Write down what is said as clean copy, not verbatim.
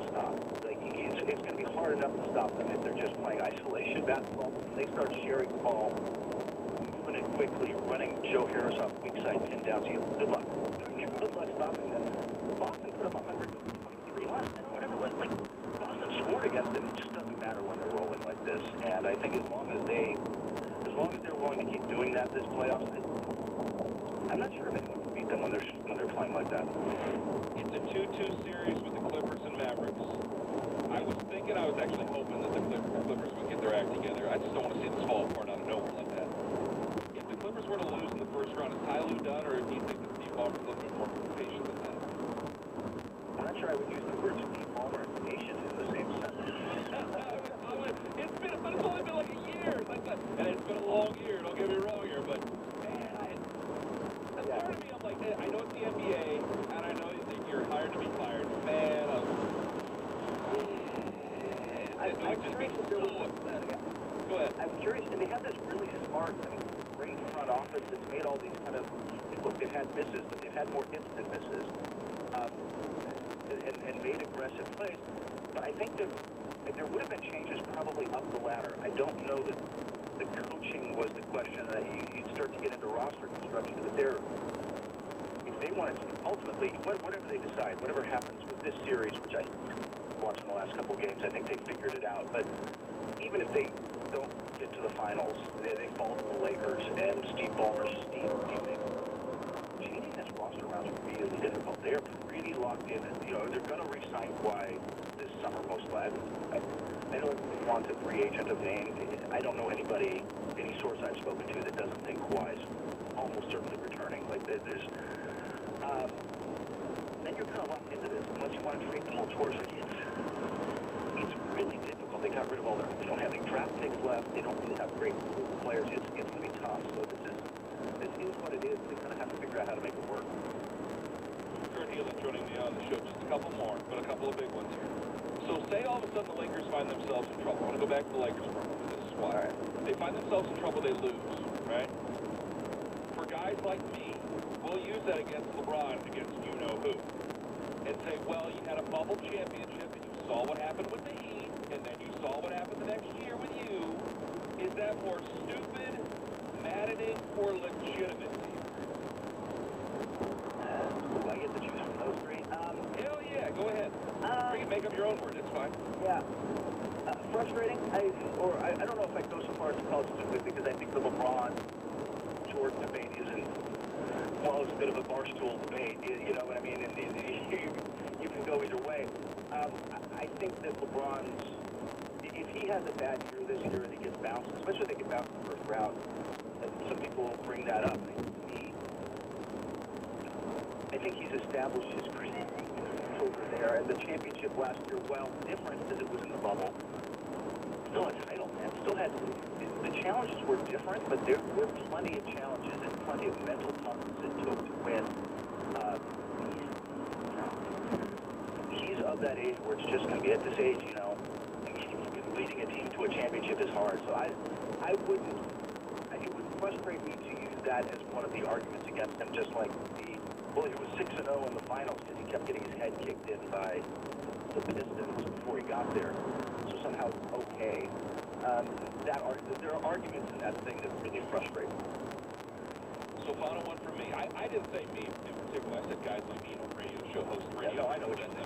stop. Like, it's going to be hard enough to stop them if they're just playing isolation basketball. When they start sharing the ball, moving it quickly, running Joe Harris off weak side pin down, so good luck. Good luck stopping them. Boston put up 123 last night, whatever it was. Like, Boston scored against them. It just doesn't matter when they're rolling like this. And I think as long as they're willing to keep doing that this playoffs, I'm not sure if anyone can beat them when they're playing like that. It's a 2-2 series with the Clippers and Mavericks. I was actually hoping that the Clippers would get their act together. I just don't want to see this fall apart out of nowhere like that. If the Clippers were to lose in the first round, is Ty Lue done, or do you think that Steve Ballmer's a little bit more patient than that? I'm not sure I would use the words Steve Ballmer and patient in the same sentence. But it's only been like a year. And it's been a long year, don't get me wrong here, but man, part of me, I'm like, I know it's the NBA, and I know that you're hired to be fired. Man, I'm curious if there was go ahead. I'm curious, and they have this really smart, great front office that's made all these kind of, look, they've had misses, but they've had more hits than misses, and made aggressive plays. But I think that there would have been changes probably up the ladder. I don't know that the coaching was the question. You'd start to get into roster construction, but if they want to, ultimately, whatever they decide, whatever happens with this series, which I watched in the last couple of games, I think they figured it out. But even if they don't get to the finals, they fall to the Lakers, and Steve Ballmer's teaming. Changing this roster around is really difficult. They're pretty locked in. They're going to re-sign Kawhi this summer, most likely. I don't want a free agent of name. I don't know any source I've spoken to that doesn't think Kawhi's almost certainly returning. Like, then you're kind of locked into this unless you want to trade Paul George. It's really difficult. They got rid of all they don't have any draft picks left. They don't really have great players. It's going to be tough. So this is what it is. They kind of have to figure out how to make it work. Kurt Healy joining me on the show. Just a couple more, but a couple of big ones here. So say all of a sudden the Lakers find themselves in trouble. I want to go back to the Lakers for a moment. This is why. Right. They find themselves in trouble, they lose, right? For guys like me, we'll use that against LeBron, against you-know-who, and say, well, you had a bubble championship, and you saw what happened with the Heat, and then you saw what happened the next year with you. Is that more stupid, maddening, or legitimate? Do I get to choose from those three? Hell yeah, go ahead. You can make up your own word, it's fine. Yeah. Frustrating, I don't know if I'd go so far as to call it stupid, because I think the LeBron-Jordan debate isn't, well, it's a bit of a barstool debate, you know what I mean, and you can go either way. I think that LeBron's, if he has a bad year this year and he gets bounced, especially if they get bounced in the first round, some people will bring that up. I think he's established his credentials over there, and the championship last year, while different as it was in the bubble, still a title, man. Still had, the challenges were different, but there were plenty of challenges and plenty of mental toughness it took to win. He's of that age where it's just going to be at this age, leading a team to a championship is hard. So it would frustrate me to use that as one of the arguments against him, just like he was 6-0 in the finals because he kept getting his head kicked in by the Pistons before he got there. So somehow it's okay. There are arguments in that thing that really frustrate me. So final one for me. I didn't say me in particular. I said guys like me, radio show hosts, radio. Yeah, no, I know what you said.